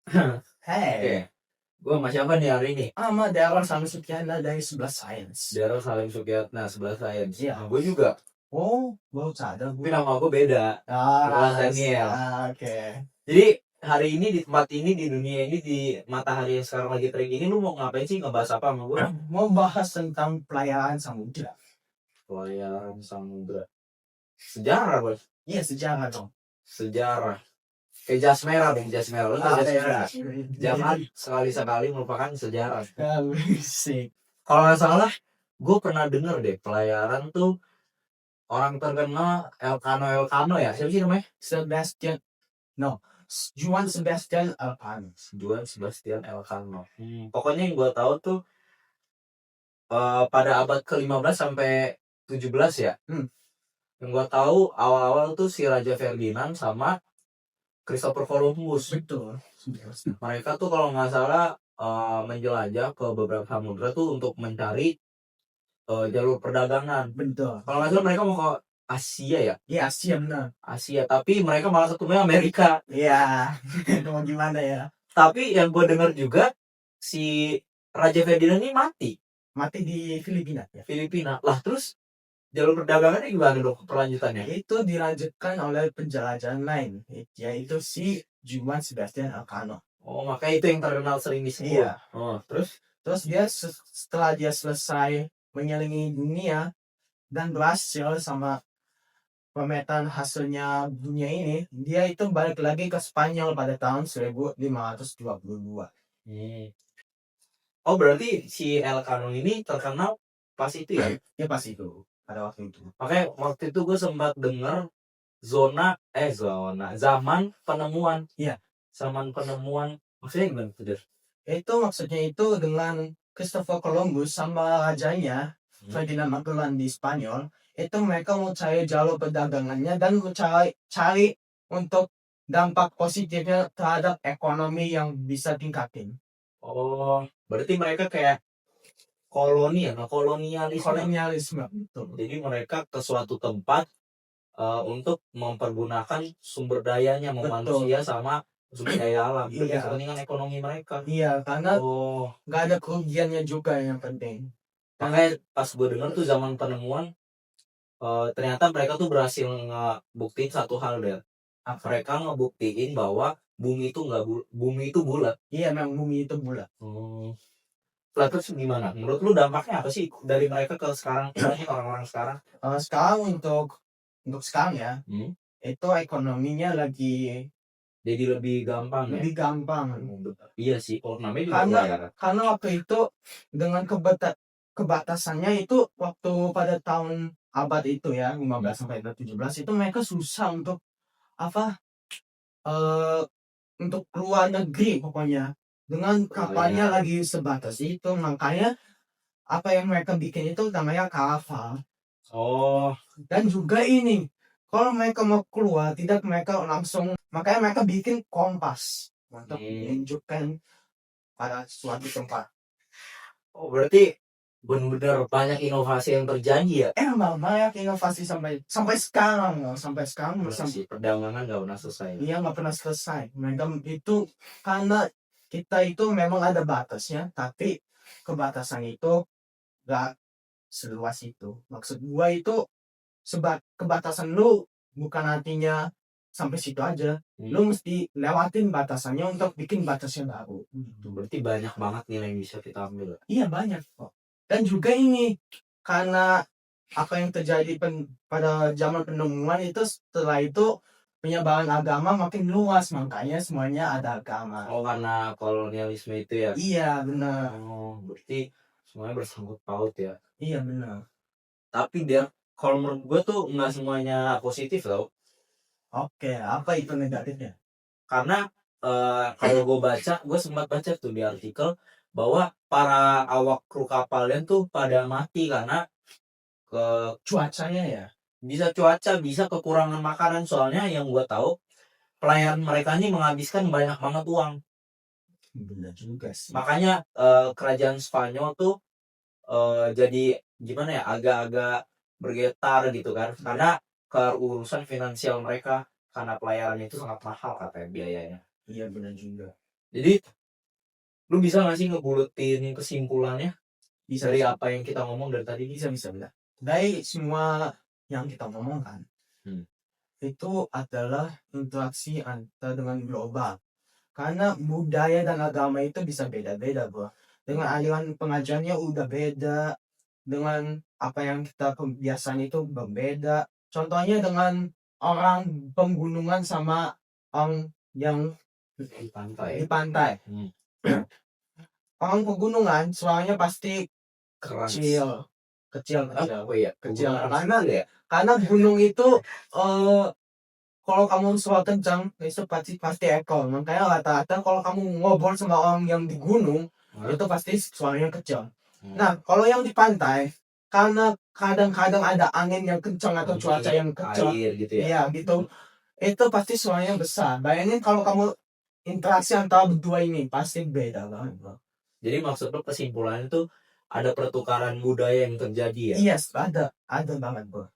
Oke, Hey, gue sama siapa nih hari ini? sama Daryl Sami Sukyana dari 11 Science. Daryl Salim Sukiyatna, 11 Sains. Iya. Nah, gue juga. Oh, baru sadar Tapi gue. nama gue beda. Nicholas Daniel. Oke. Jadi, hari ini di tempat ini, di dunia ini, di matahari yang sekarang lagi terik ini, lu mau ngapain sih? Ngebahas apa sama gue? Mau bahas tentang pelayaran samudra. Pelayaran samudra. Sejarah, bos. Iya, sejarah dong. Sejarah. Kayak jas merah dong, jas merah. Lu tau jas merah? Jangan Jangan. sekali-sekali melupakan sejarah. Sih. Kalau nggak salah, gue pernah denger deh, pelayaran tuh orang terkenal Elcano ya. Siapa sih namanya? Sebastian. No. Juan Sebastian Elcano. Juan Sebastian Elcano. Pokoknya yang gue tahu tuh pada abad ke-15 sampai 17 ya. Yang gue tahu awal-awal tuh si Raja Ferdinand sama Christopher Columbus. Betul. Mereka tuh kalau nggak salah menjelajah ke beberapa samudra tuh untuk mencari jalur perdagangan. Betul. Kalau nggak salah mereka mau ke Asia ya. Iya, Asia benar. Asia, tapi mereka malah ketemunya Amerika. Iya. Itu mau gimana ya? Tapi yang gue dengar juga si Raja Ferdinand ini mati. Mati di Filipina ya. Filipina. Lah terus jalur perdagangannya gimana dong perlanjutannya? Itu dilanjutkan oleh penjelajahan lain, yaitu si Juan Sebastian Elcano. Oh, makanya itu yang terkenal sering disebut. Iya. Oh, terus dia setelah dia selesai menyelilingi dunia dan berhasil sama pemetaan hasilnya dunia ini, dia itu balik lagi ke Spanyol pada tahun 1522. Oh, berarti si Elcano ini terkenal pas itu ya? Ya pas itu, pada waktu itu. Makanya waktu itu gue sempat dengar zaman penemuan. Iya. Zaman penemuan. Maksudnya gimana tuh? Itu maksudnya itu dengan Christopher Columbus sama rajanya Ferdinand Magellan di Spanyol, itu mereka mau cari jalur perdagangannya dan cari untuk dampak positifnya terhadap ekonomi yang bisa tingkatin. Oh, berarti mereka kayak koloni ya, kolonialisme. Betul. Jadi mereka ke suatu tempat untuk mempergunakan sumber dayanya, manusia sama sumber daya alam. Itu Iya. kepentingan ekonomi mereka. Iya, karena Oh, nggak ada kerugiannya juga yang penting. makanya pas gue dengar tuh zaman penemuan ternyata mereka tuh berhasil ngebuktiin satu hal deh. Mereka ngebuktiin bahwa bumi itu bulat. Iya, memang bumi itu bulat. Lah terus gimana? Menurut lu dampaknya apa sih dari mereka ke sekarang orang-orang sekarang? Sekarang untuk sekarang ya, itu ekonominya lagi Jadi lebih gampang ya? lebih gampang. Iya sih, kalau namanya juga pelayaran. Karena waktu itu dengan kebatasannya itu waktu pada tahun abad itu ya 15 sampai 17 itu mereka susah untuk apa untuk keluar negeri pokoknya dengan kapalnya lagi sebatas itu, makanya apa yang mereka bikin itu namanya karaval. Oh, Dan juga ini kalau mereka mau keluar tidak mereka langsung, makanya mereka bikin kompas untuk menunjukkan pada suatu tempat. oh berarti benar-benar banyak inovasi yang terjadi ya? Emang banyak inovasi sampai sekarang Masih perdagangan nggak pernah selesai. Iya, nggak pernah selesai. Mereka itu karena kita itu memang ada batasnya, tapi kebatasan itu nggak seluas itu. Maksud gua itu kebatasan lu bukan artinya sampai situ aja. Lu mesti lewatin batasannya untuk bikin batasnya baru. Berarti banyak banget nilai yang bisa kita ambil. Iya, banyak kok. Dan juga ini karena apa yang terjadi pada zaman penemuan itu, setelah itu penyebaran agama makin luas, makanya semuanya ada agama. Oh, karena kolonialisme itu ya? Iya, benar. Oh, berarti semuanya bersangkut paut ya? Iya, benar. Tapi dia, kalau menurut gue tuh nggak semuanya positif tau. Oke, apa itu negatifnya? Karena kalau gue sempat baca tuh di artikel bahwa para awak kru kapalnya tuh pada mati karena Cuacanya ya? bisa cuaca, bisa kekurangan makanan. Soalnya yang gue tahu pelayan mereka ini menghabiskan banyak banget uang. Benar juga sih. Makanya kerajaan Spanyol tuh jadi gimana ya, agak-agak bergetar gitu kan, karena keurusan finansial mereka, karena pelayaran itu sangat mahal katanya biayanya. Iya, benar juga. Jadi lu bisa gak sih ngebulutin kesimpulannya Bisa dari apa yang kita ngomong dari tadi? bisa dari semua yang kita ngomongkan Hmm. itu adalah interaksi antar dengan global, karena budaya dan agama itu bisa beda-beda bro, dengan aliran pengajarnya udah beda, dengan apa yang kita kebiasaan itu berbeda. Contohnya dengan orang penggunungan sama orang yang Di pantai. di pantai. Hmm. Orang pegunungan suaranya pasti Keras. kecil Oh iya, kecil. karena ya. Karena gunung itu kalau kamu suara kencang itu pasti echo. Makanya rata-rata kalau kamu ngobrol sama orang yang di gunung itu pasti suaranya kecil. Nah, kalau yang di pantai, karena kadang-kadang ada angin yang kencang atau cuaca yang kencang, air gitu ya. iya gitu, itu pasti suaranya besar. Bayangin kalau kamu interaksi antara berdua ini pasti beda banget bro. Jadi maksud lo kesimpulannya tuh ada pertukaran budaya yang terjadi ya. Iya, ada banget bro.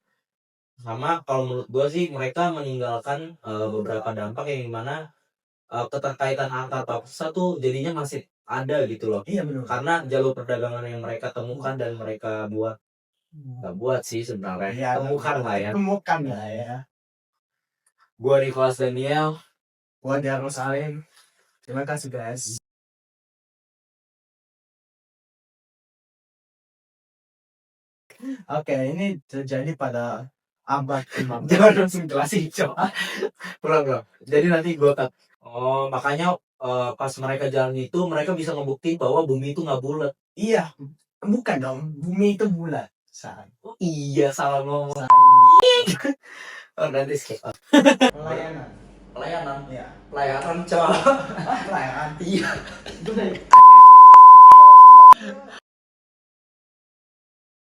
Sama kalau menurut gua sih mereka meninggalkan beberapa dampak yang dimana keterkaitan antar bangsa tuh jadinya masih ada gitu loh. Iya benar. Karena jalur perdagangan yang mereka temukan dan mereka buat, nggak buat sih sebenarnya, Iya, temukan lah ya. temukan lah ya. Gua Nicholas Daniel. Gua Darul Salim. Terima kasih guys. Oke, ini terjadi pada abad ke-15. Jangan langsung jelasin coba. Bro. Jadi nanti gua cut. Oh, makanya pas mereka jalan itu mereka bisa ngebuktiin bahwa bumi itu nggak bulat. Iya, bukan dong. Bumi itu bulat. Salah. Oh iya, salah ngomong. Oh, nanti skip. Pelayanan. Pelayanan. Iya. Pelayanan coba. Pelayanan. Iya. Itu dari